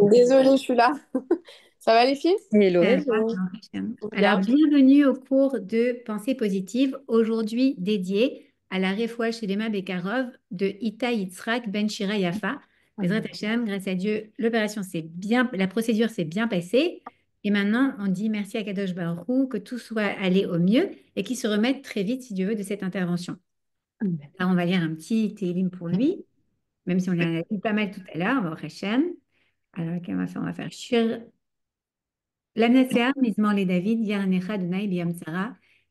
Désolée, je suis là. Ça va les filles? Hello, hello. Bien. Alors, bienvenue au cours de Pensée positive, aujourd'hui dédié à la Refoua Shelema Bekarov de Ita Yitzhak Ben Shira Yafa. Bezrat Hashem, grâce à Dieu, l'opération s'est bien, la procédure s'est bien passée. Et maintenant, on dit merci à Kadosh Baruch Hu, que tout soit allé au mieux et qu'il se remette très vite, si Dieu veut, de cette intervention. Alors, on va lire un petit télim pour lui, même si on l'a lu pas mal tout à l'heure, on va au Hashem. Alors, qu'est-ce qu'on va faire? On va faire למנצח מזמור לדוד, יענך אדוני ביום צרה,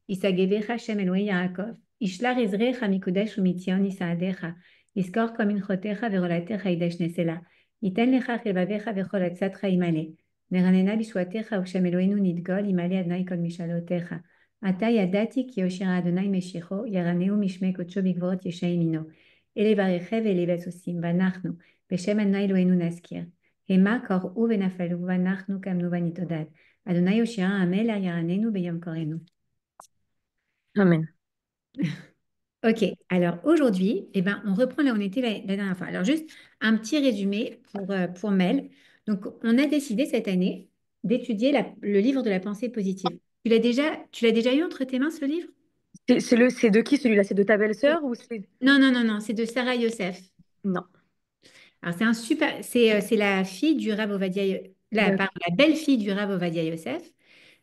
ישגבך שם אלוהי יעקב, ישלח עזריך מקודש ומציון יסעדיך, יזכור כל מנחותיך ורולתך ידש נסלה, ייתן לך חלבביך וכל עצתך ימלא, נרננה בישועתך ושם אלוהינו נדגול, ימלא אדוני כל משאלותיך. עתה ידעתי כי יושיע אדוני משיחו, ירנהו משמי קודשו בגבורות ישע ימינו. אלה ברכי ואלה בסוסים, ואנחנו, בשם אדוני אלוהינו נזכיר. המה קראו ונפלו, ואנחנו קמנו ונתעודד. Adonai Oshia, Amel, Arianenu, Beyam Korenu. Amen. Ok, alors aujourd'hui, eh ben, on reprend là où on était la dernière fois. Alors juste un petit résumé pour Mel. Donc on a décidé cette année d'étudier le livre de la pensée positive. Tu l'as déjà eu entre tes mains ce livre? C'est de qui celui-là? C'est de ta belle-sœur ou c'est... Non, non, non, non, c'est de Sarah Youssef. Non. Alors c'est la fille du Rav Ovadia, D'accord. pardon, la belle-fille du Rav Ovadia Yosef,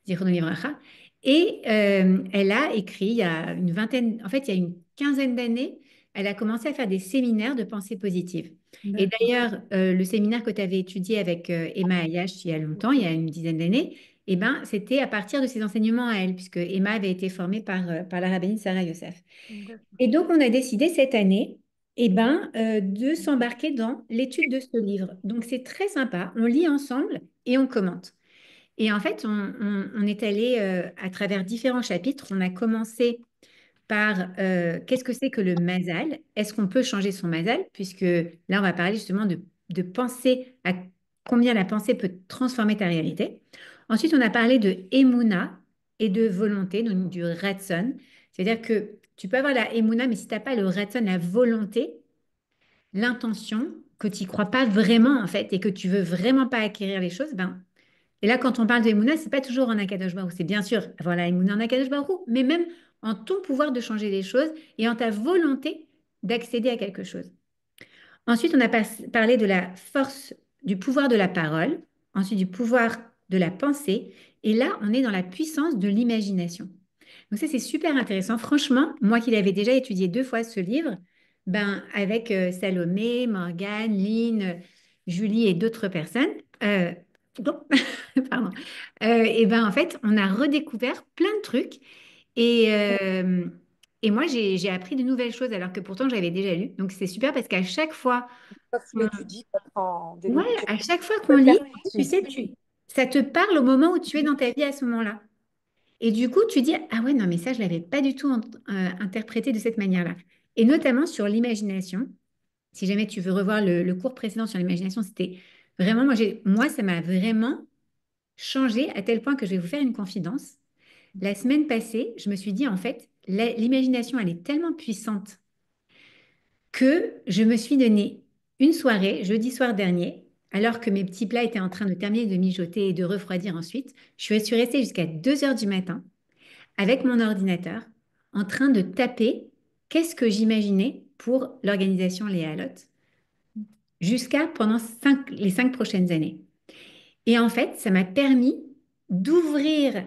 Zichrono Livracha. Et elle a écrit il y a une vingtaine, en fait, il y a une quinzaine d'années, elle a commencé à faire des séminaires de pensée positive. Et D'accord. d'ailleurs, le séminaire que tu avais étudié avec Emma Ayash il y a longtemps, il y a une dizaine d'années, eh ben, c'était à partir de ses enseignements à elle, puisque Emma avait été formée par la rabbinite Sarah Youssef. D'accord. Et donc, on a décidé cette année, eh ben, de s'embarquer dans l'étude de ce livre. Donc, c'est très sympa. On lit ensemble et on commente. Et en fait, on est allé à travers différents chapitres. On a commencé par qu'est-ce que c'est que le mazal? Est-ce qu'on peut changer son mazal? Puisque là, on va parler justement de penser à combien la pensée peut transformer ta réalité. Ensuite, on a parlé de emuna et de volonté, donc du ratson. C'est-à-dire que tu peux avoir la emuna, mais si tu n'as pas le ratson, la volonté, l'intention, que tu n'y crois pas vraiment en fait et que tu veux vraiment pas acquérir les choses, ben et là, quand on parle de Emouna, c'est pas toujours en Akadosh Baruch. C'est bien sûr avoir la Emouna en Akadosh Baruch, mais même en ton pouvoir de changer les choses et en ta volonté d'accéder à quelque chose. Ensuite, on a parlé de la force, du pouvoir de la parole, ensuite du pouvoir de la pensée, et là, on est dans la puissance de l'imagination. Donc ça, c'est super intéressant. Franchement, moi qui l'avais déjà étudié 2 fois ce livre, ben, avec Salomé, Morgane, Lynn, Julie et d'autres personnes, pardon, pardon. Et ben en fait, on a redécouvert plein de trucs et moi j'ai appris de nouvelles choses alors que pourtant j'avais déjà lu. Donc c'est super parce qu'à chaque fois, Quand tu on- l'étudies, tu apprends ouais, à chaque fois qu'on peux lit, faire tu utile. sais, ça te parle au moment où tu es dans ta vie à ce moment-là. Et du coup, tu dis, ah ouais, non, mais ça, je ne l'avais pas du tout interprété de cette manière-là. Et notamment sur l'imagination. Si jamais tu veux revoir le cours précédent sur l'imagination, c'était vraiment, moi, ça m'a vraiment changé à tel point que je vais vous faire une confidence. La semaine passée, je me suis dit, en fait, l'imagination, elle est tellement puissante que je me suis donné une soirée, jeudi soir dernier, alors que mes petits plats étaient en train de terminer de mijoter et de refroidir ensuite. Je suis restée jusqu'à 2 heures du matin avec mon ordinateur en train de taper qu'est-ce que j'imaginais pour l'organisation Léa Lotte jusqu'à pendant les 5 prochaines années. Et en fait, ça m'a permis d'ouvrir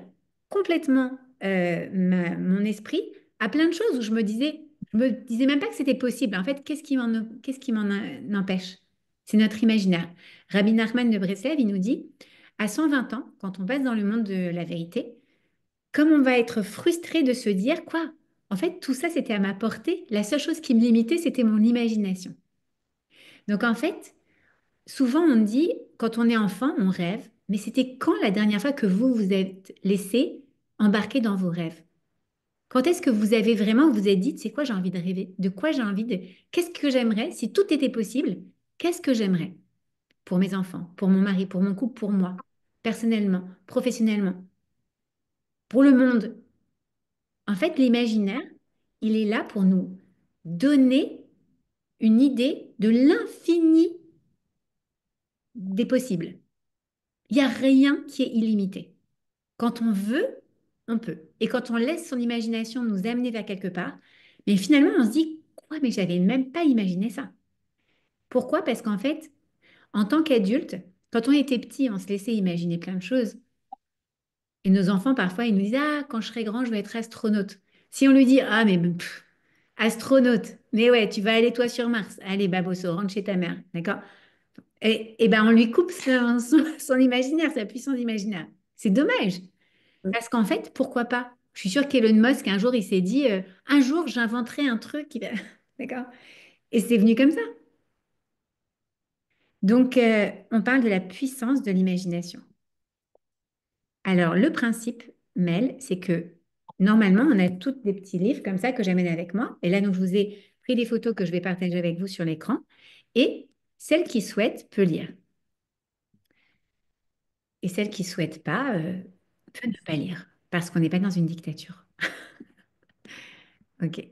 complètement mon esprit à plein de choses où je me disais même pas que c'était possible. En fait, qu'est-ce qui m'en empêche? C'est notre imaginaire. Rabbi Nachman de Breslev, il nous dit, à 120 ans, quand on passe dans le monde de la vérité, comme on va être frustré de se dire, quoi? En fait, tout ça, c'était à ma portée. La seule chose qui me limitait, c'était mon imagination. Donc, en fait, souvent, on dit, quand on est enfant, on rêve. Mais c'était quand la dernière fois que vous vous êtes laissé embarquer dans vos rêves? Quand est-ce que vous avez vraiment, vous êtes dit, c'est quoi j'ai envie de rêver? De quoi j'ai envie de... Qu'est-ce que j'aimerais? Si tout était possible, qu'est-ce que j'aimerais pour mes enfants, pour mon mari, pour mon couple, pour moi, personnellement, professionnellement, pour le monde? En fait, l'imaginaire, il est là pour nous donner une idée de l'infini des possibles. Il n'y a rien qui est illimité. Quand on veut, on peut. Et quand on laisse son imagination nous amener vers quelque part, mais finalement, on se dit, quoi, mais j'avais même pas imaginé ça. Pourquoi? Parce qu'en fait, en tant qu'adulte, quand on était petit, on se laissait imaginer plein de choses. Et nos enfants, parfois, ils nous disent, ah, quand je serai grand, je vais être astronaute. Si on lui dit, ah, mais astronaute, mais ouais, tu vas aller toi sur Mars. Allez, Baboso, rentre chez ta mère. D'accord? Et ben, on lui coupe son imaginaire, sa puissance imaginaire. C'est dommage. Mm. Parce qu'en fait, pourquoi pas? Je suis sûre qu'Elon Musk, un jour, il s'est dit, un jour, j'inventerai un truc qui va... D'accord? Et c'est venu comme ça. Donc, on parle de la puissance de l'imagination. Alors, le principe, Mel, c'est que normalement, on a tous des petits livres comme ça que j'amène avec moi. Et là, donc, je vous ai pris des photos que je vais partager avec vous sur l'écran. Et celle qui souhaite peut lire. Et celle qui souhaite pas peut ne pas lire. Parce qu'on n'est pas dans une dictature. OK.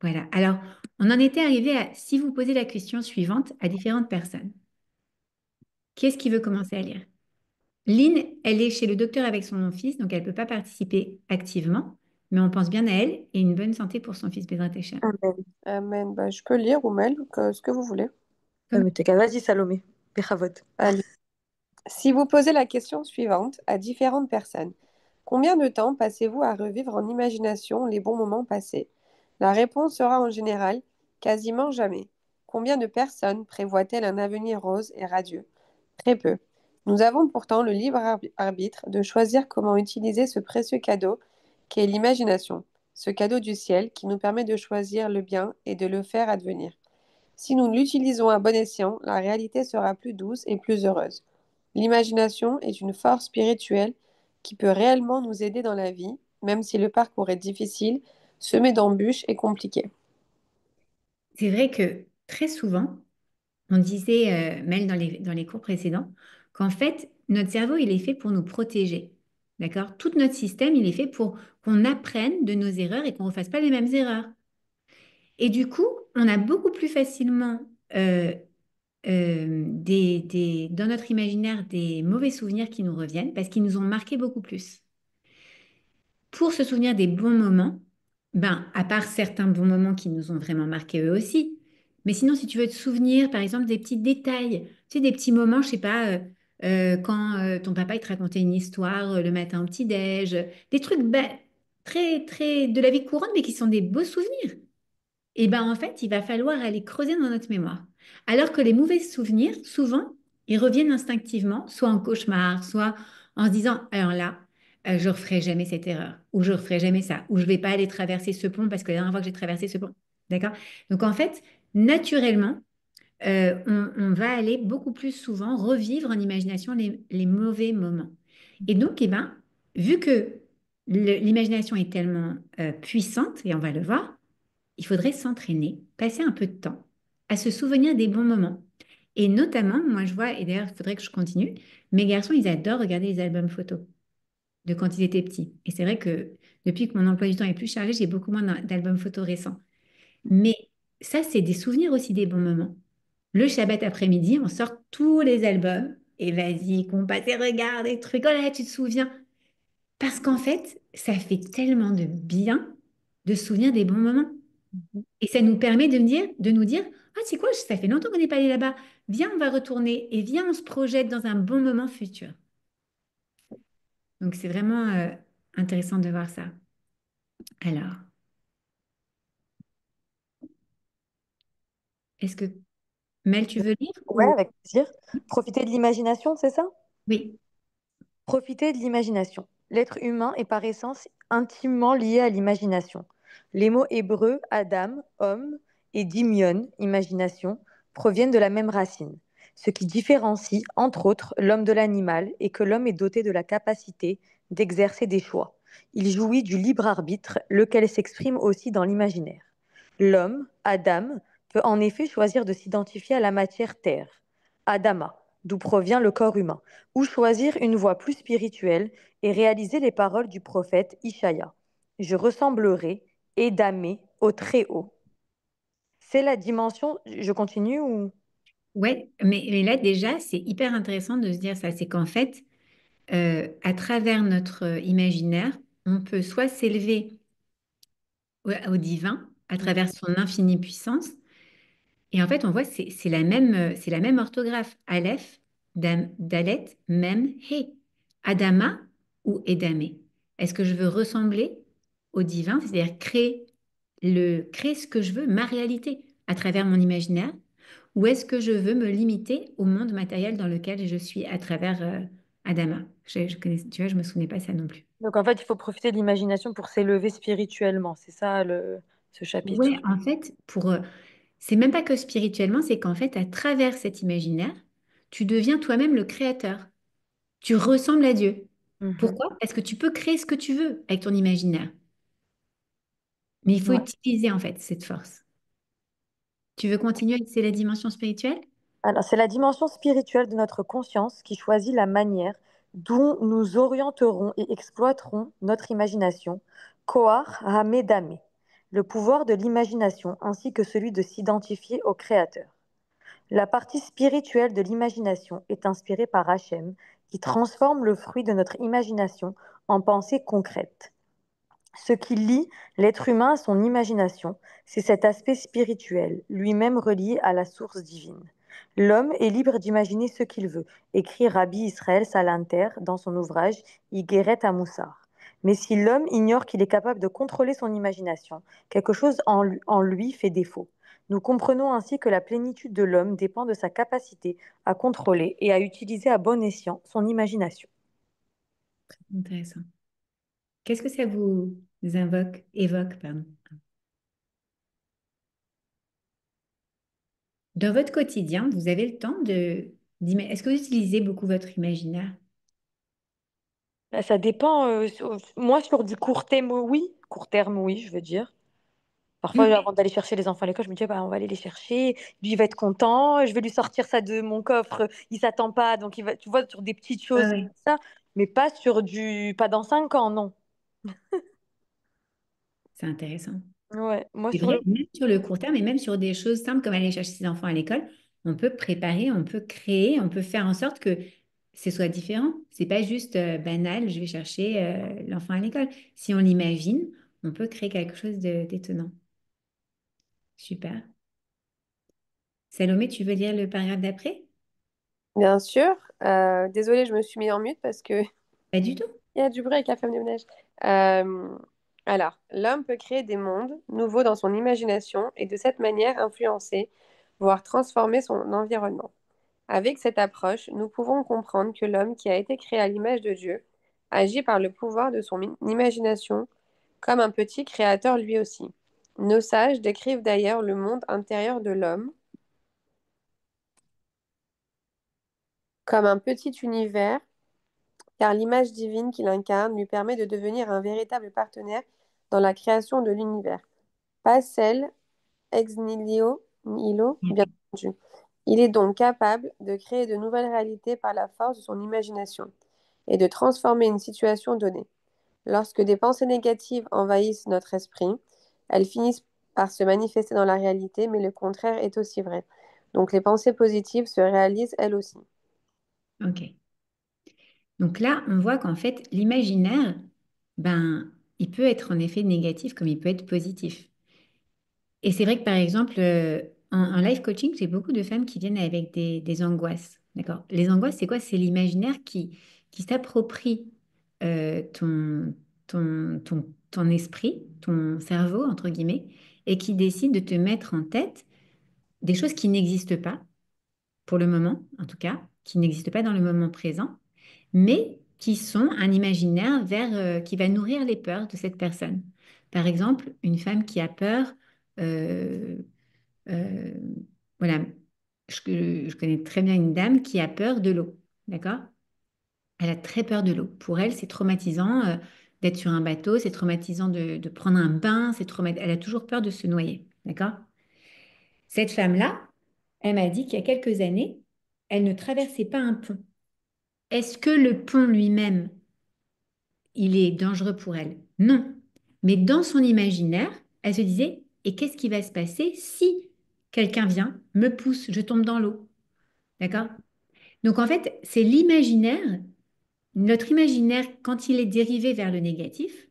Voilà. Alors, on en était arrivé à, si vous posez la question suivante à différentes personnes, qui est-ce qui veut commencer à lire? Lynn, elle est chez le docteur avec son fils, donc elle ne peut pas participer activement, mais on pense bien à elle et une bonne santé pour son fils Bezrat Hachem. Amen. Amen. Bah, je peux lire ou Mel, ce que vous voulez. Comme- Mais t'es qu'à- Vas-y, Salomé. Bechavot. Allez. Si vous posez la question suivante à différentes personnes, combien de temps passez-vous à revivre en imagination les bons moments passés? La réponse sera en général quasiment jamais. Combien de personnes prévoient-elles un avenir rose et radieux? Très peu. Nous avons pourtant le libre arbitre de choisir comment utiliser ce précieux cadeau qu'est l'imagination, ce cadeau du ciel qui nous permet de choisir le bien et de le faire advenir. Si nous l'utilisons à bon escient, la réalité sera plus douce et plus heureuse. L'imagination est une force spirituelle qui peut réellement nous aider dans la vie, même si le parcours est difficile, semé d'embûches et compliqué. C'est vrai que très souvent, on disait, Mel, dans les cours précédents, qu'en fait, notre cerveau, il est fait pour nous protéger. D'accord? Tout notre système, il est fait pour qu'on apprenne de nos erreurs et qu'on ne refasse pas les mêmes erreurs. Et du coup, on a beaucoup plus facilement euh, dans notre imaginaire des mauvais souvenirs qui nous reviennent parce qu'ils nous ont marqué beaucoup plus. Pour se souvenir des bons moments, ben, à part certains bons moments qui nous ont vraiment marqués eux aussi, mais sinon, si tu veux te souvenir, par exemple, des petits détails, tu sais, des petits moments, je sais pas, quand ton papa il te racontait une histoire le matin au petit-déj, des trucs très, très de la vie courante, mais qui sont des beaux souvenirs. Et ben en fait, il va falloir aller creuser dans notre mémoire. Alors que les mauvais souvenirs, souvent, ils reviennent instinctivement, soit en cauchemar, soit en se disant, alors là, je referai jamais cette erreur, ou je referai jamais ça, ou je vais pas aller traverser ce pont parce que la dernière fois que j'ai traversé ce pont. D'accord? Donc en fait, naturellement, on va aller beaucoup plus souvent revivre en imagination les mauvais moments. Et donc, eh ben, vu que l'imagination est tellement puissante, et on va le voir, il faudrait s'entraîner, passer un peu de temps à se souvenir des bons moments. Et notamment, moi je vois, et d'ailleurs il faudrait que je continue, mes garçons, ils adorent regarder les albums photos de quand ils étaient petits. Et c'est vrai que depuis que mon emploi du temps est plus chargé, j'ai beaucoup moins d'albums photos récents. Mais ça, c'est des souvenirs aussi des bons moments. Le Shabbat après-midi, on sort tous les albums et vas-y, qu'on passe et regarde des trucs. Oh là, tu te souviens? Parce qu'en fait, ça fait tellement de bien de se souvenir des bons moments. Et ça nous permet de nous dire, ah, c'est quoi, ça fait longtemps qu'on n'est pas allé là-bas. Viens, on va retourner et viens, on se projette dans un bon moment futur. Donc, c'est vraiment intéressant de voir ça. Alors, est-ce que Mel, tu veux lire Ouais, ou... avec plaisir. Profiter de l'imagination, c'est ça? Oui, Profiter de l'imagination. L'être humain est par essence intimement lié à l'imagination. Les mots hébreux Adam, homme, et Dimion, imagination, proviennent de la même racine. Ce qui différencie, entre autres, l'homme de l'animal est que l'homme est doté de la capacité d'exercer des choix. Il jouit du libre arbitre, lequel s'exprime aussi dans l'imaginaire. L'homme, Adam, peut en effet choisir de s'identifier à la matière terre, Adama, d'où provient le corps humain, ou choisir une voie plus spirituelle et réaliser les paroles du prophète Ishaïa. Je ressemblerai, Édamé, au Très-Haut. C'est la dimension. Je continue ou. Ouais, mais là déjà, c'est hyper intéressant de se dire ça. C'est qu'en fait, à travers notre imaginaire, on peut soit s'élever au divin à travers son infinie puissance. Et en fait, on voit c'est la même orthographe. Aleph, Dalet, Mem, He. Adama ou Edamé. Est-ce que je veux ressembler au divin, c'est-à-dire créer ce que je veux, ma réalité, à travers mon imaginaire, ou est-ce que je veux me limiter au monde matériel dans lequel je suis à travers Adama? Tu vois, je me souvenais pas ça non plus. Donc en fait, il faut profiter de l'imagination pour s'élever spirituellement. C'est ça ce Ouais, chapitre. en fait, c'est même pas que spirituellement, c'est qu'en fait, à travers cet imaginaire, tu deviens toi-même le créateur. Tu ressembles à Dieu. Mhm. Pourquoi? Parce que tu peux créer ce que tu veux avec ton imaginaire. Mais il faut Ouais. utiliser en fait cette force. Tu veux continuer? C'est la dimension spirituelle? Alors, c'est la dimension spirituelle de notre conscience qui choisit la manière dont nous orienterons et exploiterons notre imagination, Koar Hamedame, le pouvoir de l'imagination ainsi que celui de s'identifier au Créateur. La partie spirituelle de l'imagination est inspirée par Hachem, qui transforme le fruit de notre imagination en pensée concrète. Ce qui lie l'être humain à son imagination, c'est cet aspect spirituel, lui-même relié à la source divine. L'homme est libre d'imaginer ce qu'il veut, écrit Rabbi Israël Salanter dans son ouvrage Igeret à Moussar. Mais si l'homme ignore qu'il est capable de contrôler son imagination, quelque chose en lui fait défaut. Nous comprenons ainsi que la plénitude de l'homme dépend de sa capacité à contrôler et à utiliser à bon escient son imagination. Intéressant. Qu'est-ce que ça vous évoque, pardon. Dans votre quotidien, vous avez le temps est-ce que vous utilisez beaucoup votre imaginaire? Bah, ça dépend. Moi, sur du court terme, oui, je veux dire. Parfois, Hmm. avant d'aller chercher les enfants à l'école, je me dis, bah, on va aller les chercher. Lui, il va être content. Je vais lui sortir ça de mon coffre. Il s'attend pas. Donc, il va, tu vois, sur des petites Ouais, choses ouais. comme ça. Mais pas dans 5 ans, non. C'est intéressant. Ouais. Moi, C'est sur vrai, le. même sur le court terme et même sur des choses simples comme aller chercher ses enfants à l'école, on peut préparer, on peut créer, on peut faire en sorte que ce soit différent. C'est pas juste banal, je vais chercher l'enfant à l'école. Si on l'imagine, on peut créer quelque chose d'étonnant. Super. Salomé, tu veux lire le paragraphe d'après? Bien sûr. Désolée, je me suis mis en mute parce que Pas du tout. il y a du bruit avec la femme de ménage. Euh, alors, l'homme peut créer des mondes nouveaux dans son imagination et de cette manière influencer, voire transformer son environnement. Avec cette approche, nous pouvons comprendre que l'homme qui a été créé à l'image de Dieu agit par le pouvoir de son imagination comme un petit créateur lui aussi. Nos sages décrivent d'ailleurs le monde intérieur de l'homme comme un petit univers, car l'image divine qu'il incarne lui permet de devenir un véritable partenaire dans la création de l'univers. Pas celle ex nihilo, bien entendu. Il est donc capable de créer de nouvelles réalités par la force de son imagination et de transformer une situation donnée. Lorsque des pensées négatives envahissent notre esprit, elles finissent par se manifester dans la réalité, mais le contraire est aussi vrai. Donc les pensées positives se réalisent elles aussi. Ok. Donc là, on voit qu'en fait, l'imaginaire, ben, il peut être en effet négatif comme il peut être positif. Et c'est vrai que par exemple, en life coaching, j'ai beaucoup de femmes qui viennent avec des angoisses. D'accord? Les angoisses, c'est quoi? C'est l'imaginaire qui s'approprie ton esprit, ton cerveau, entre guillemets, et qui décide de te mettre en tête des choses qui n'existent pas, pour le moment, en tout cas, qui n'existent pas dans le moment présent, mais qui sont un imaginaire qui va nourrir les peurs de cette personne. Par exemple, une femme qui a peur. euh, euh, voilà, je connais très bien une dame qui a peur de l'eau, d'accord? Elle a très peur de l'eau. Pour elle, c'est traumatisant d'être sur un bateau, c'est traumatisant de prendre un bain, elle a toujours peur de se noyer, d'accord? Cette femme-là, elle m'a dit qu'il y a quelques années, elle ne traversait pas un pont. Est-ce que le pont lui-même, il est dangereux pour elle? Non. Mais dans son imaginaire, elle se disait, et qu'est-ce qui va se passer si quelqu'un vient, me pousse, je tombe dans l'eau? D'accord? Donc en fait, c'est l'imaginaire, notre imaginaire, quand il est dérivé vers le négatif,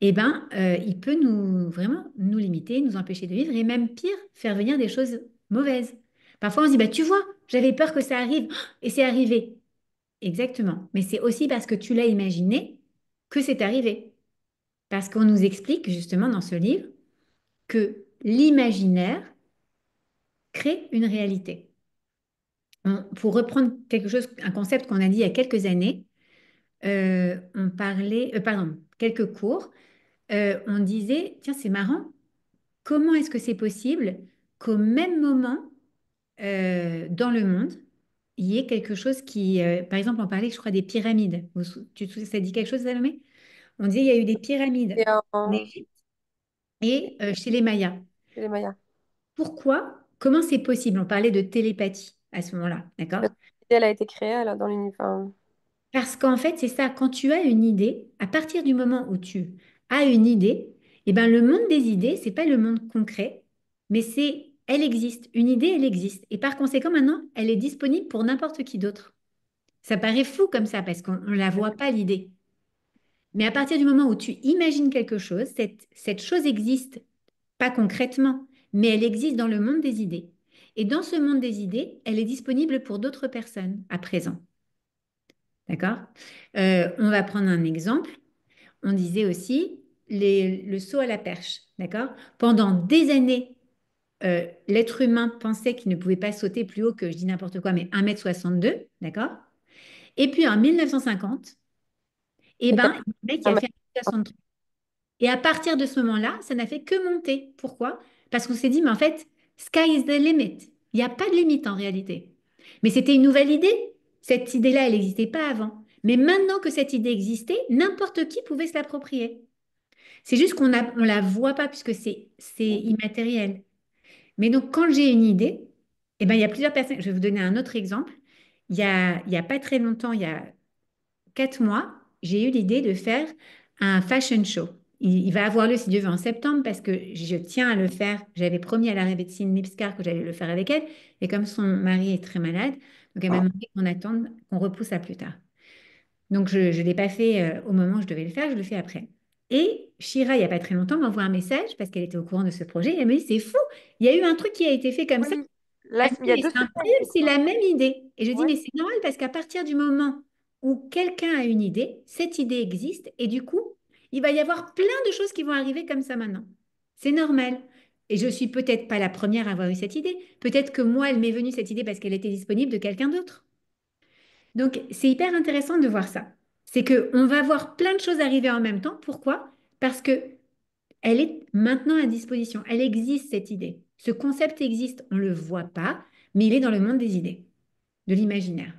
eh ben, il peut nous vraiment nous limiter, nous empêcher de vivre et même pire, faire venir des choses mauvaises. Parfois, on se dit, bah, tu vois, j'avais peur que ça arrive et c'est arrivé. Exactement. Mais c'est aussi parce que tu l'as imaginé que c'est arrivé. Parce qu'on nous explique justement dans ce livre que l'imaginaire crée une réalité. Pour reprendre quelque chose, un concept qu'on a dit il y a quelques années, on parlait, pardon, quelques cours, on disait, tiens, c'est marrant, comment est-ce que c'est possible qu'au même moment, dans le monde, il y ait quelque chose qui, par exemple, on parlait, je crois, des pyramides. Ça dit quelque chose, Salomé? On disait il y a eu des pyramides Et en Égypte et chez les Mayas. chez les Mayas. Pourquoi? Comment c'est possible? On parlait de télépathie à ce moment-là, d'accord? Parce que l'idée, elle a été créée alors, dans l'univers. Enfin, Parce qu'en fait, c'est ça, quand tu as une idée, à partir du moment où tu as une idée, eh ben, le monde des idées, c'est pas le monde concret, mais c'est, elle existe. Une idée, elle existe. Et par conséquent, maintenant, elle est disponible pour n'importe qui d'autre. Ça paraît fou comme ça, parce qu'on ne la voit pas, l'idée. Mais à partir du moment où tu imagines quelque chose, cette chose existe, pas concrètement, mais elle existe dans le monde des idées. Et dans ce monde des idées, elle est disponible pour d'autres personnes à présent. D'accord? On va prendre un exemple. On disait aussi le saut à la perche. D'accord? Pendant des années, l'être humain pensait qu'il ne pouvait pas sauter plus haut que, je dis n'importe quoi, mais 1,62 m. D'accord? Et puis en 1950, eh c'est ben, il y a un mec qui pas a mal. fait 1,63 m. Et à partir de ce moment-là, ça n'a fait que monter. Pourquoi? Parce qu'on s'est dit, mais en fait, sky is the limit. Il n'y a pas de limite en réalité. Mais c'était une nouvelle idée. Cette idée-là, elle n'existait pas avant. Mais maintenant que cette idée existait, n'importe qui pouvait se l'approprier. C'est juste on la voit pas puisque c'est immatériel. Mais donc, quand j'ai une idée, eh ben, il y a plusieurs personnes. Je vais vous donner un autre exemple. Il y a pas très longtemps, il y a 4 mois, j'ai eu l'idée de faire un fashion show. Il va avoir lieu, si Dieu veut, en septembre parce que je tiens à le faire. J'avais promis à la Rebbetzin Lipskar que j'allais le faire avec elle. Et comme son mari est très malade, donc elle m'a demandé qu'on attende, qu'on repousse à plus tard. Donc je ne l'ai pas fait au moment où je devais le faire, je le fais après. Et Shira, il n'y a pas très longtemps, m'envoie un message parce qu'elle était au courant de ce projet. Et elle me dit, c'est fou, il y a eu un truc qui a été fait comme ça. Oui, là, Elle me il dit, y a mais deux c'est semaines, incroyable, je c'est la crois. même idée. Et je dis, Ouais. mais c'est normal parce qu'à partir du moment où quelqu'un a une idée, cette idée existe et du coup, il va y avoir plein de choses qui vont arriver comme ça maintenant. C'est normal. Et je suis peut-être pas la première à avoir eu cette idée. Peut-être que moi, elle m'est venue cette idée parce qu'elle était disponible de quelqu'un d'autre. Donc, c'est hyper intéressant de voir ça. C'est qu'on va voir plein de choses arriver en même temps. Pourquoi? Parce que elle est maintenant à disposition. Elle existe, cette idée. Ce concept existe. On ne le voit pas, mais il est dans le monde des idées, de l'imaginaire.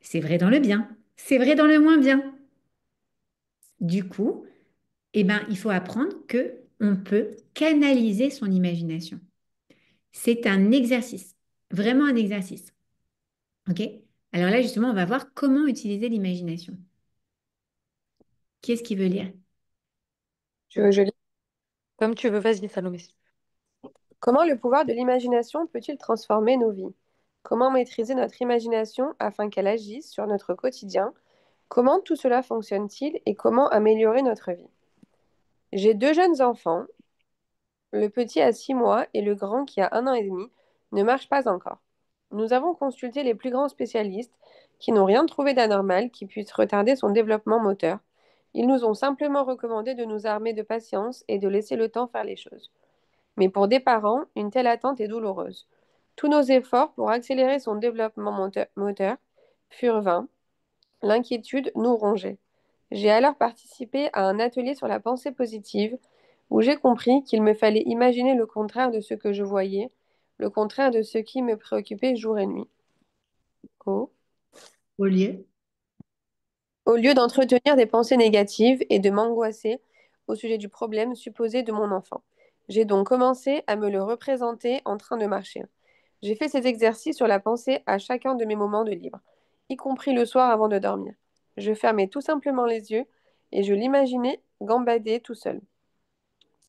C'est vrai dans le bien. C'est vrai dans le moins bien. Du coup, eh ben, il faut apprendre que on peut canaliser son imagination. C'est un exercice, vraiment un exercice. OK? Alors là, justement, on va voir comment utiliser l'imagination. Qui est-ce qui veut lire? Je lis. Comme tu veux, vas-y, Salomé. Comment le pouvoir de l'imagination peut-il transformer nos vies? Comment maîtriser notre imagination afin qu'elle agisse sur notre quotidien? Comment tout cela fonctionne-t-il et comment améliorer notre vie? J'ai deux jeunes enfants. Le petit a 6 mois et le grand qui a 1 an et demi ne marche pas encore. Nous avons consulté les plus grands spécialistes qui n'ont rien trouvé d'anormal qui puisse retarder son développement moteur. Ils nous ont simplement recommandé de nous armer de patience et de laisser le temps faire les choses. Mais pour des parents, une telle attente est douloureuse. Tous nos efforts pour accélérer son développement moteur furent vains. L'inquiétude nous rongeait. J'ai alors participé à un atelier sur la pensée positive où j'ai compris qu'il me fallait imaginer le contraire de ce que je voyais, le contraire de ce qui me préoccupait jour et nuit. Oh. Au lieu. Au lieu d'entretenir des pensées négatives et de m'angoisser au sujet du problème supposé de mon enfant. J'ai donc commencé à me le représenter en train de marcher. J'ai fait ces exercices sur la pensée à chacun de mes moments de libre, y compris le soir avant de dormir. Je fermais tout simplement les yeux et je l'imaginais gambader tout seul.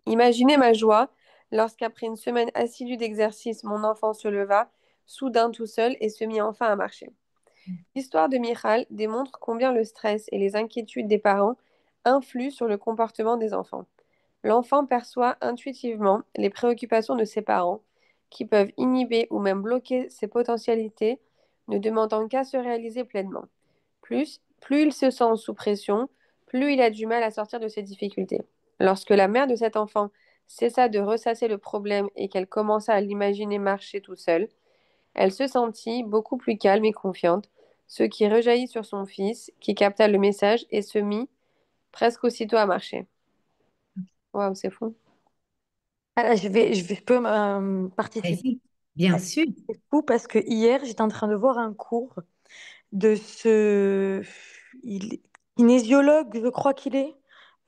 Imaginez ma joie lorsqu'après une semaine assidue d'exercice, mon enfant se leva, soudain tout seul et se mit enfin à marcher. L'histoire de Michal démontre combien le stress et les inquiétudes des parents influent sur le comportement des enfants. L'enfant perçoit intuitivement les préoccupations de ses parents, qui peuvent inhiber ou même bloquer ses potentialités, ne demandant qu'à se réaliser pleinement. Plus il se sent sous pression, plus il a du mal à sortir de ses difficultés. Lorsque la mère de cet enfant cessa de ressasser le problème et qu'elle commença à l'imaginer marcher tout seul, elle se sentit beaucoup plus calme et confiante, ce qui rejaillit sur son fils, qui capta le message et se mit presque aussitôt à marcher. Waouh, c'est fou. Ah, je peux participer. Vas-y, bien sûr. C'est fou parce que hier, j'étais en train de voir un cours de il- kinésiologue, je crois qu'il est,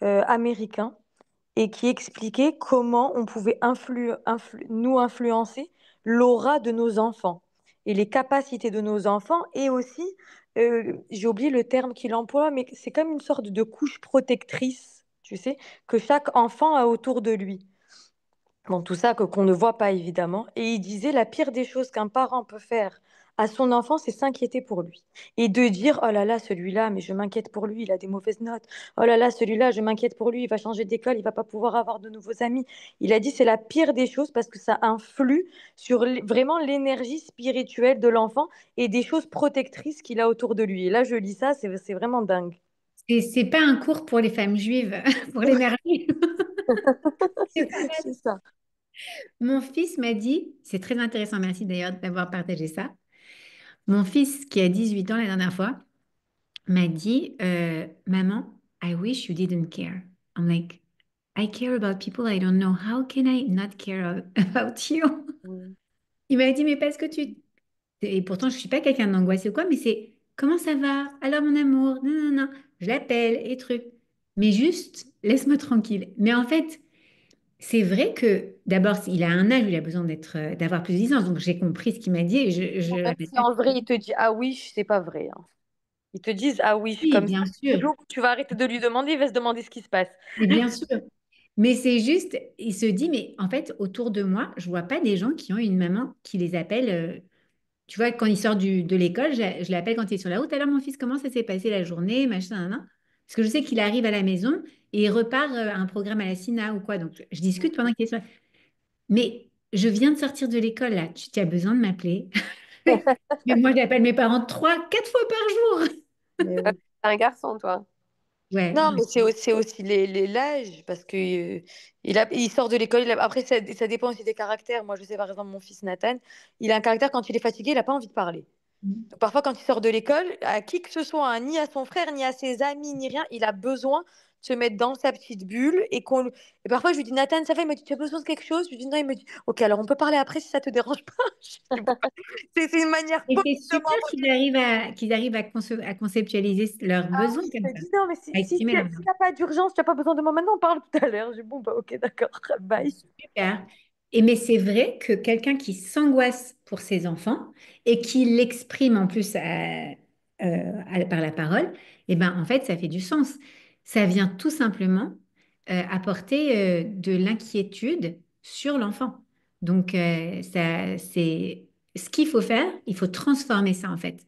américain, et qui expliquait comment on pouvait nous influencer l'aura de nos enfants et les capacités de nos enfants, et aussi, j'ai oublié le terme qu'il emploie, mais c'est comme une sorte de couche protectrice, tu sais, que chaque enfant a autour de lui. Bon, tout ça qu'on ne voit pas évidemment. Et il disait la pire des choses qu'un parent peut faire à son enfant, c'est s'inquiéter pour lui. Et de dire, oh là là, celui-là, mais je m'inquiète pour lui, il a des mauvaises notes. Oh là là, celui-là, je m'inquiète pour lui, il va changer d'école, il va pas pouvoir avoir de nouveaux amis. Il a dit, c'est la pire des choses parce que ça influe sur vraiment l'énergie spirituelle de l'enfant et des choses protectrices qu'il a autour de lui. Et là, je lis ça, c'est vraiment dingue. C'est pas un cours pour les femmes juives, pour l'énergie. C'est pas mal. C'est ça. Mon fils m'a dit, c'est très intéressant, merci d'ailleurs d'avoir partagé ça. Mon fils, qui a 18 ans la dernière fois, m'a dit, Maman, I wish you didn't care. I'm like, I care about people I don't know. How can I not care about you? Mm. Il m'a dit, mais parce que tu... Et pourtant, je suis pas quelqu'un d'angoissé ou quoi, mais c'est, comment ça va? Alors, mon amour? Non, non, non. Je l'appelle et truc. Mais juste, laisse-moi tranquille. Mais en fait, c'est vrai que d'abord, il a un âge où il a besoin d'avoir plus de distance. Donc, j'ai compris ce qu'il m'a dit et je Même répète si pas. en vrai, il te dit, ah oui, c'est pas vrai, hein. Ils te disent ah oui, Oui, comme ça. bien Le sûr. jour où tu vas arrêter de lui demander, il va se demander ce qui se passe. Mais bien sûr. Mais c'est juste, il se dit, mais en fait, autour de moi, je vois pas des gens qui ont une maman qui les appelle. Tu vois, quand il sort de l'école, je l'appelle quand il est sur la route. Alors, mon fils, comment ça s'est passé la journée, machin, nan, nan. Parce que je sais qu'il arrive à la maison et il repart à un programme à la SINA ou quoi. Donc, je discute pendant qu'il est sur la... Mais je viens de sortir de l'école, là. Tu as besoin de m'appeler. Mais moi, j'appelle mes parents 3, 4 fois par jour. Mais oui. T'es un garçon, toi. Ouais, Non, mais c'est aussi l'âge, parce que il sort de l'école. Après, ça dépend aussi des caractères. Moi, je sais par exemple, mon fils Nathan, il a un caractère quand il est fatigué, il n'a pas envie de parler. Donc, parfois, quand il sort de l'école, à qui que ce soit, hein, ni à son frère, ni à ses amis, ni rien, il a besoin de se mettre dans sa petite bulle et parfois, je lui dis, Nathan, ça va? Il me dit, tu as besoin de quelque chose? Je lui dis, non, il me dit, ok, alors on peut parler après si ça te dérange pas. Je dis, bon, c'est une manière et polie c'est de super m'envoyer. qu'ils arrivent à conceptualiser leurs Ah oui, besoins je comme me ça, dis, non, mais à si exprimer leurs besoins. t'as pas d'urgence, tu n'as pas besoin de moi maintenant, on parle tout à l'heure. Je dis, bon, bah, ok, d'accord, bye. Super. Et mais c'est vrai que quelqu'un qui s'angoisse pour ses enfants et qui l'exprime en plus par la parole, eh ben, en fait, ça fait du sens. Ça vient tout simplement apporter de l'inquiétude sur l'enfant. Donc, ça, c'est ce qu'il faut faire, il faut transformer ça en fait. Alors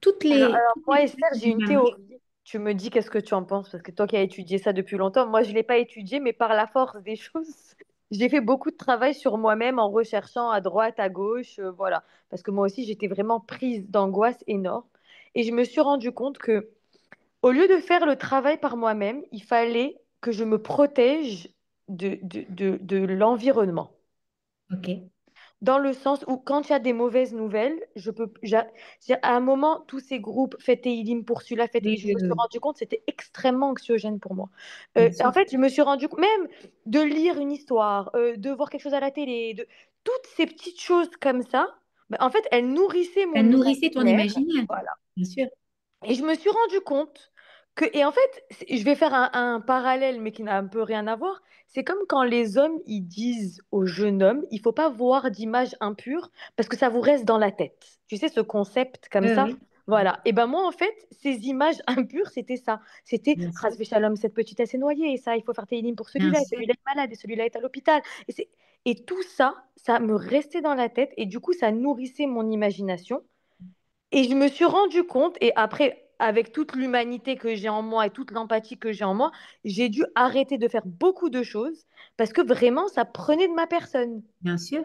Toutes les moi, Esther, peurs j'ai d'une une maman. théorie. Tu me dis qu'est-ce que tu en penses, parce que toi qui as étudié ça depuis longtemps, moi, je ne l'ai pas étudié, mais par la force des choses, j'ai fait beaucoup de travail sur moi-même en recherchant à droite, à gauche, voilà. Parce que moi aussi, j'étais vraiment prise d'angoisse énorme. Et je me suis rendu compte que au lieu de faire le travail par moi-même, il fallait que je me protège de l'environnement. Ok. Dans le sens où quand il y a des mauvaises nouvelles, je peux, à un moment, tous ces groupes, faites Teilim pour celui-là, Oui, je oui, me suis oui, rendu compte, c'était extrêmement anxiogène pour moi. bien En sûr. fait, je me suis rendu compte, même de lire une histoire, de voir quelque chose à la télé, toutes ces petites choses comme ça, ben, en fait, elles nourrissaient Ça mon nourrissait ton imaginaire. imaginaire, Voilà. bien sûr. Et je me suis rendu compte que, et en fait, je vais faire un parallèle, mais qui n'a un peu rien à voir. C'est comme quand les hommes, ils disent aux jeunes hommes, il faut pas voir d'images impures parce que ça vous reste dans la tête. Tu sais, ce concept comme Oui, ça. oui, Voilà. Et ben moi, en fait, ces images impures, c'était ça. C'était, bien sûr. Razvé Shalom, cette petite, elle s'est noyée, et ça, il faut faire télim pour Bien celui-là, et sûr. celui-là est malade, et celui-là est à l'hôpital. Et, Et tout ça, ça me restait dans la tête et du coup, ça nourrissait mon imagination. Et je me suis rendu compte, et après, avec toute l'humanité que j'ai en moi et toute l'empathie que j'ai en moi, j'ai dû arrêter de faire beaucoup de choses parce que vraiment, ça prenait de ma personne. Bien sûr.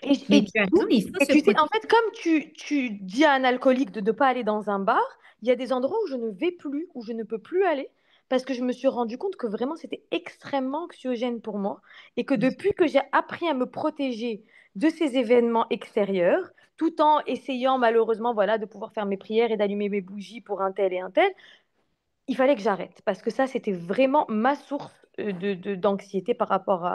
Et Mais du tu as coup, raison, il faut et se tu sais, en protéger. fait, comme tu dis à un alcoolique de ne pas aller dans un bar, il y a des endroits où je ne vais plus, où je ne peux plus aller, parce que je me suis rendu compte que vraiment c'était extrêmement anxiogène pour moi, et que depuis que j'ai appris à me protéger de ces événements extérieurs, tout en essayant malheureusement voilà, de pouvoir faire mes prières et d'allumer mes bougies pour un tel et un tel, il fallait que j'arrête parce que ça, c'était vraiment ma source d'anxiété par rapport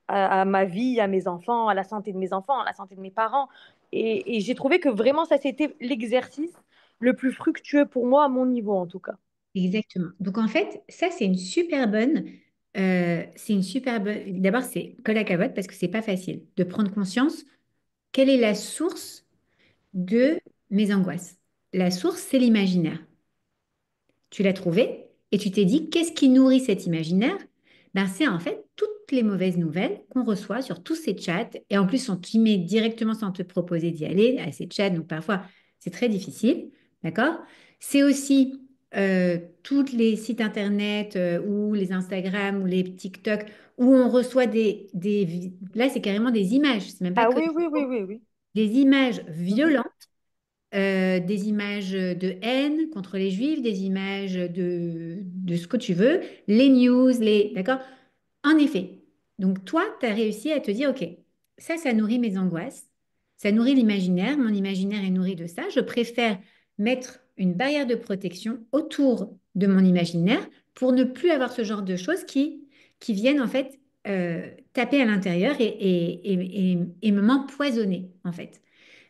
à ma vie, à mes enfants, à la santé de mes enfants, à la santé de mes parents. Et j'ai trouvé que vraiment, ça, c'était l'exercice le plus fructueux pour moi, à mon niveau en tout cas. Exactement. Donc en fait, ça c'est une super bonne. D'abord, c'est colle à cavote parce que c'est pas facile de prendre conscience quelle est la source de mes angoisses. La source, c'est l'imaginaire. Tu l'as trouvé et tu t'es dit, qu'est-ce qui nourrit cet imaginaire? Ben, c'est en fait toutes les mauvaises nouvelles qu'on reçoit sur tous ces chats. Et en plus, on t'y met directement sans te proposer d'y aller à ces chats. Donc parfois, c'est très difficile. D'accord? C'est aussi tous les sites internet ou les Instagram ou les TikTok où on reçoit là, c'est carrément des images. C'est même pas Ah que oui, oui, oui, oui, oui. des images Mhm. violentes, des images de haine contre les juifs, des images de ce que tu veux, les news, d'accord? En effet. Donc toi, tu as réussi à te dire, OK, ça nourrit mes angoisses, ça nourrit l'imaginaire, mon imaginaire est nourri de ça, je préfère mettre une barrière de protection autour de mon imaginaire pour ne plus avoir ce genre de choses qui viennent en fait taper à l'intérieur et me m'empoisonner en fait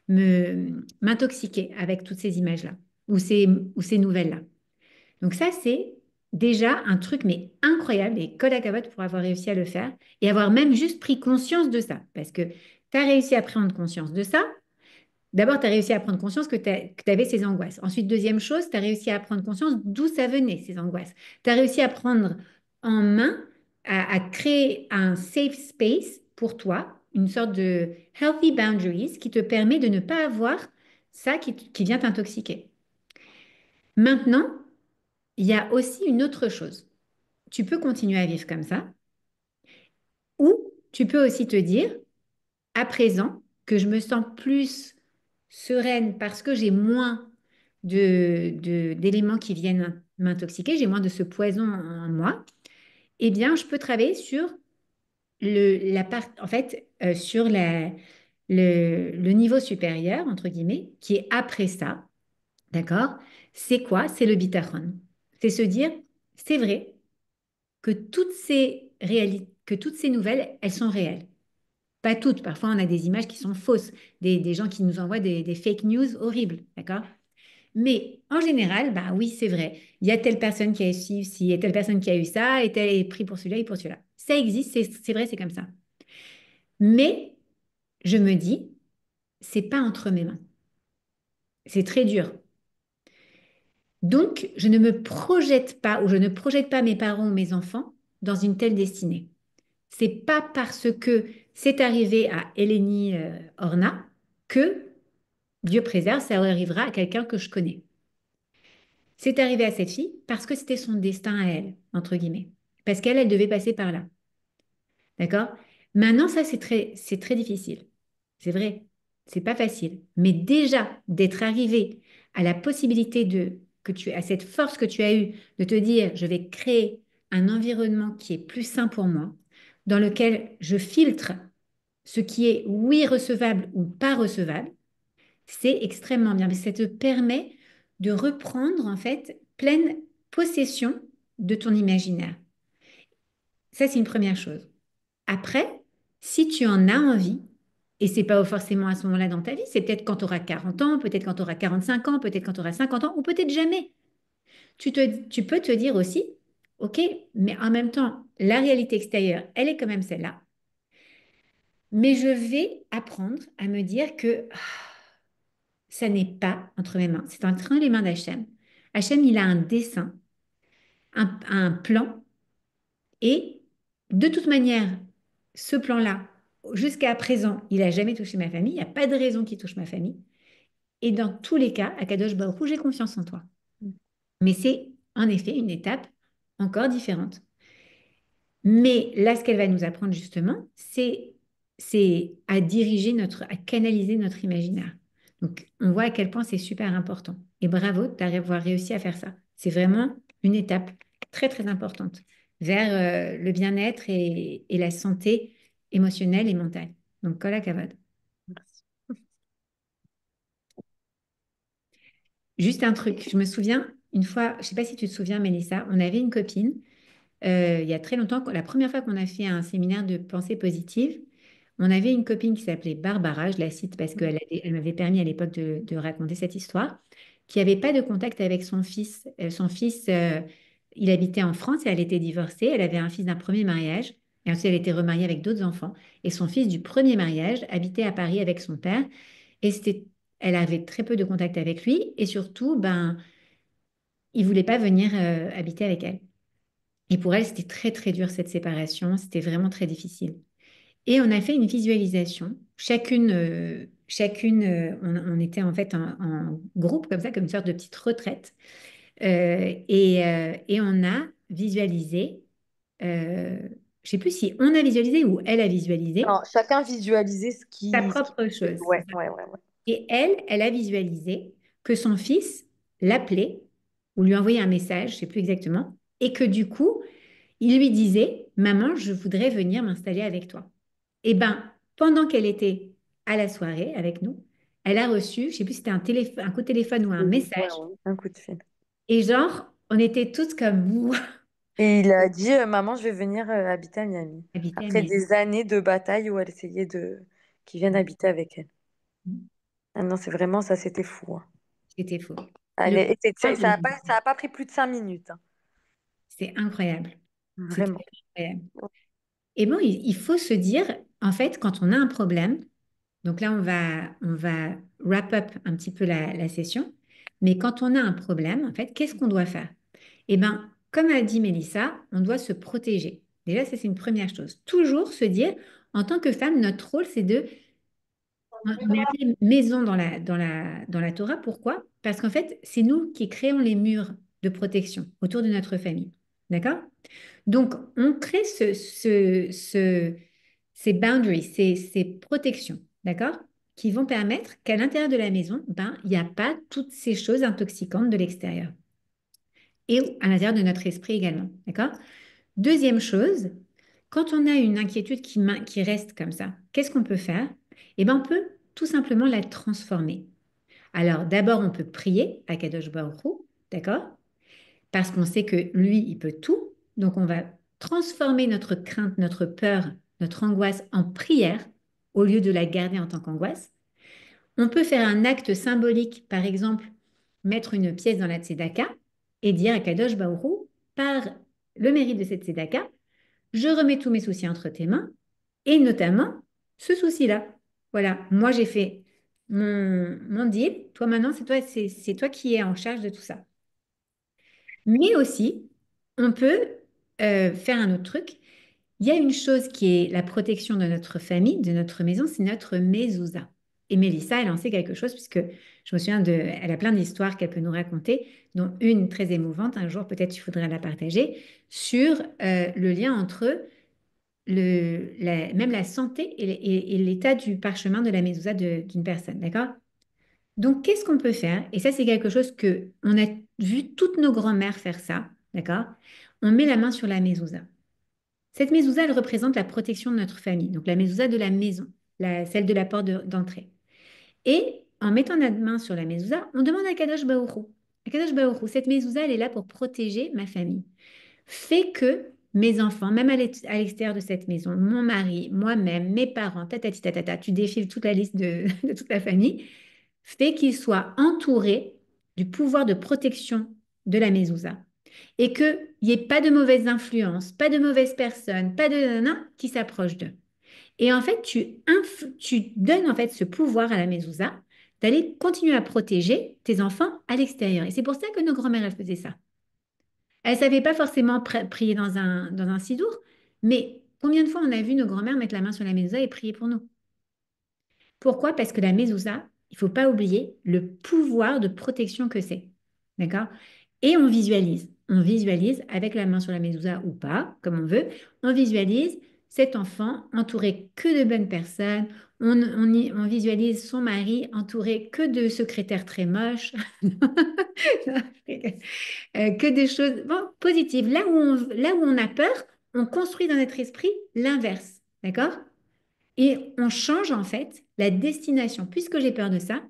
m'intoxiquer avec toutes ces images-là ou ces nouvelles-là. Donc ça, c'est déjà un truc mais incroyable et code à cavote pour avoir réussi à le faire et avoir même juste pris conscience de ça. Parce que tu as réussi à prendre conscience de ça. D'abord, tu as réussi à prendre conscience que tu avais ces angoisses. Ensuite, deuxième chose, tu as réussi à prendre conscience d'où ça venait, ces angoisses. Tu as réussi à prendre en main, à créer un safe space pour toi, une sorte de healthy boundaries qui te permet de ne pas avoir ça qui vient t'intoxiquer. Maintenant, il y a aussi une autre chose. Tu peux continuer à vivre comme ça, ou tu peux aussi te dire, à présent, que je me sens plus sereine parce que j'ai moins d'éléments qui viennent m'intoxiquer, j'ai moins de ce poison en moi, eh bien, je peux travailler sur la part, en fait, sur le niveau supérieur, entre guillemets, qui est après ça, d'accord? C'est quoi? C'est le bitachon. C'est se dire, c'est vrai que que toutes ces nouvelles, elles sont réelles. Pas toutes, parfois on a des images qui sont fausses, des gens qui nous envoient des fake news horribles, d'accord? Mais en général, bah oui, c'est vrai. Il y a telle personne qui a eu ci, il y a telle personne qui a eu ça, et tel est pris pour celui-là et pour celui-là. Ça existe, c'est vrai, c'est comme ça. Mais je me dis, c'est pas entre mes mains. C'est très dur. Donc, je ne me projette pas ou je ne projette pas mes parents ou mes enfants dans une telle destinée. C'est pas parce que c'est arrivé à Eleni Orna que Dieu préserve, ça arrivera à quelqu'un que je connais. C'est arrivé à cette fille parce que c'était son destin à elle, entre guillemets. Parce qu'elle, elle devait passer par là. D'accord? Maintenant, ça, c'est très difficile. C'est vrai. C'est pas facile. Mais déjà, d'être arrivé à la possibilité à cette force que tu as eue de te dire, je vais créer un environnement qui est plus sain pour moi, dans lequel je filtre ce qui est oui recevable ou pas recevable, c'est extrêmement bien. Mais ça te permet de reprendre en fait pleine possession de ton imaginaire. Ça, c'est une première chose. Après, si tu en as envie, et c'est pas forcément à ce moment-là dans ta vie, c'est peut-être quand tu auras 40 ans, peut-être quand tu auras 45 ans, peut-être quand tu auras 50 ans, ou peut-être jamais. Tu peux te dire aussi, OK, mais en même temps, la réalité extérieure, elle est quand même celle-là. Mais je vais apprendre à me dire que ça n'est pas entre mes mains, c'est entre les mains d'Hachem. Hachem, il a un dessein, un plan, et de toute manière, ce plan-là, jusqu'à présent, il n'a jamais touché ma famille, il n'y a pas de raison qu'il touche ma famille. Et dans tous les cas, Akadosh Baruch Hu, j'ai confiance en toi. Mais c'est en effet une étape encore différente. Mais là, ce qu'elle va nous apprendre justement, c'est à diriger à canaliser notre imaginaire. Donc, on voit à quel point c'est super important. Et bravo d'avoir réussi à faire ça. C'est vraiment une étape très, très importante vers le bien-être et la santé émotionnelle et mentale. Donc, Kola Kavod. Merci. Juste un truc, je me souviens, une fois, je ne sais pas si tu te souviens, Mélissa, on avait une copine, il y a très longtemps, la première fois qu'on a fait un séminaire de pensée positive, on avait une copine qui s'appelait Barbara, je la cite parce elle m'avait permis à l'époque de raconter cette histoire, qui n'avait pas de contact avec son fils. Son fils, il habitait en France et elle était divorcée. Elle avait un fils d'un premier mariage et ensuite elle était remariée avec d'autres enfants. Et son fils du premier mariage habitait à Paris avec son père et elle avait très peu de contact avec lui et surtout, ben, il voulait pas venir habiter avec elle. Et pour elle, c'était très très dur cette séparation. C'était vraiment très difficile. Et on a fait une visualisation. On était en fait en groupe comme ça, comme une sorte de petite retraite. Et on a visualisé, je sais plus si on a visualisé ou elle a visualisé Non, chacun visualiser sa ce qui propre fait. chose. Ouais, ouais, ouais, ouais. Et elle a visualisé que son fils l'appelait ou lui envoyait un message, je sais plus exactement, et que du coup, il lui disait, Maman, je voudrais venir m'installer avec toi. Et ben, pendant qu'elle était à la soirée avec nous, elle a reçu, je sais plus si c'était un coup de téléphone ou un Oui, ouais, message. ouais, un coup de fil. Et genre, on était toutes comme vous, Et il a dit, Maman, je vais venir habiter à Miami. habitées à Après Miami. des années de bataille où elle essayait de qu'il vienne habiter avec elle. Ah non, c'est vraiment ça, c'était fou, hein. C'était faux. Elle Le est- et pouvoir de ça a pas pris plus de 5 minutes, hein. C'est incroyable. C'était Vraiment. incroyable. Et bon, il faut se dire, en fait, quand on a un problème, donc là, on va wrap up un petit peu la session, mais quand on a un problème, en fait, qu'est-ce qu'on doit faire? Eh bien, comme a dit Mélissa, on doit se protéger. Déjà, ça, c'est une première chose. Toujours se dire, en tant que femme, notre rôle, c'est de... On est appelé maison dans la Torah. Pourquoi? Parce qu'en fait, c'est nous qui créons les murs de protection autour de notre famille. D'accord? Donc, on crée ces boundaries, ces protections, d'accord? Qui vont permettre qu'à l'intérieur de la maison, ben, il n'y a pas toutes ces choses intoxicantes de l'extérieur. Et à l'intérieur de notre esprit également, d'accord? Deuxième chose, quand on a une inquiétude qui reste comme ça, qu'est-ce qu'on peut faire? Eh bien, on peut tout simplement la transformer. Alors, d'abord, on peut prier à Kadosh Baruch Hu, d'accord? Parce qu'on sait que lui, il peut tout. Donc, on va transformer notre crainte, notre peur, notre angoisse en prière au lieu de la garder en tant qu'angoisse. On peut faire un acte symbolique, par exemple, mettre une pièce dans la tzedaka et dire à Kadosh Baoru, par le mérite de cette tzedaka, je remets tous mes soucis entre tes mains et notamment ce souci-là. Voilà, moi j'ai fait mon deal, toi maintenant c'est toi qui es en charge de tout ça. Mais aussi, on peut faire un autre truc. Il y a une chose qui est la protection de notre famille, de notre maison, c'est notre mezouza. Et Mélissa, elle en sait quelque chose puisque je me souviens elle a plein d'histoires qu'elle peut nous raconter, dont une très émouvante. Un jour, peut-être, il faudra la partager sur le lien entre même la santé et l'état du parchemin de la mezouza d'une personne. D'accord? Donc, qu'est-ce qu'on peut faire? Et ça, c'est quelque chose que on a vu toutes nos grand-mères faire ça, d'accord? On met la main sur la mezouza. Cette mezouza, elle représente la protection de notre famille, donc la mezouza de la maison, celle de la porte d'entrée. Et en mettant notre main sur la mezouza, on demande à Kadosh Baoru. Kadosh Baoru, cette mezouza, elle est là pour protéger ma famille. Fait que mes enfants, même à l'extérieur de cette maison, mon mari, moi-même, mes parents, tatati tatata, tu défiles toute la liste de toute la famille, fait qu'ils soient entourés du pouvoir de protection de la mezouza et qu'il n'y ait pas de mauvaises influences, pas de mauvaises personnes, pas de nanana qui s'approchent d'eux. Et en fait, tu donnes en fait ce pouvoir à la mezouza d'aller continuer à protéger tes enfants à l'extérieur. Et c'est pour ça que nos grands-mères, elles faisaient ça. Elles ne savaient pas forcément prier dans un sidour, mais Combien de fois on a vu nos grands-mères mettre la main sur la mezouza et prier pour nous? Pourquoi? Parce que la mezouza, il ne faut pas oublier le pouvoir de protection que c'est. D'accord? Et on visualise. On visualise avec la main sur la mezouza ou pas, comme on veut. On visualise cet enfant entouré que de bonnes personnes. On visualise son mari entouré que de secrétaires très moches. Que des choses bon, positives. Là où on a peur, on construit dans notre esprit l'inverse. D'accord? Et on change en fait la destination. Puisque j'ai peur de ça,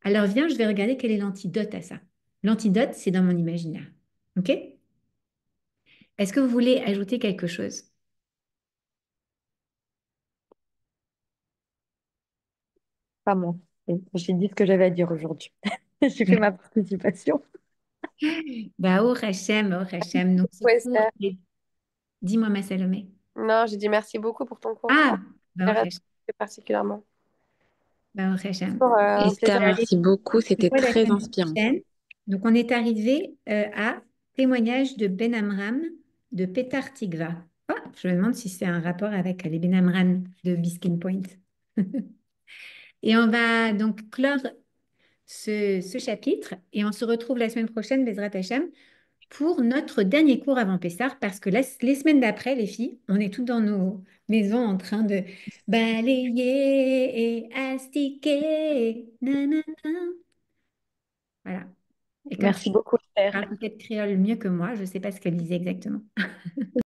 alors viens, je vais regarder quel est l'antidote à ça. L'antidote, c'est dans mon imaginaire. OK? Est-ce que vous voulez ajouter quelque chose? Pas moi. J'ai dit ce que j'avais à dire aujourd'hui. J'ai fait ma participation. Bah, oh Hachem, oh Hachem. Donc, ce Ouais, cours, Esther. dis-moi, ma Salomé. Non, j'ai dit merci beaucoup pour ton cours. Ah, bah, oh Hachem, Particulièrement. bah, oh Hachem. Toujours un Esther, plaisir. Allez, merci beaucoup, on se c'était voit la très semaine inspirant. prochaine. Donc, on est arrivé à témoignage de Ben Amram de Petar Tikva. Ah, je me demande si c'est un rapport avec les Ben Amram de Biskin Point. Et on va donc clore ce chapitre et on se retrouve la semaine prochaine, Bezrat Hachem, pour notre dernier cours avant Pessah, parce que les semaines d'après, les filles, on est toutes dans nos maisons en train de balayer et astiquer. Nanana. Voilà. Et comme Merci tu beaucoup, Esther. parles peut-être créole mieux que moi, je ne sais pas ce qu'elle disait exactement.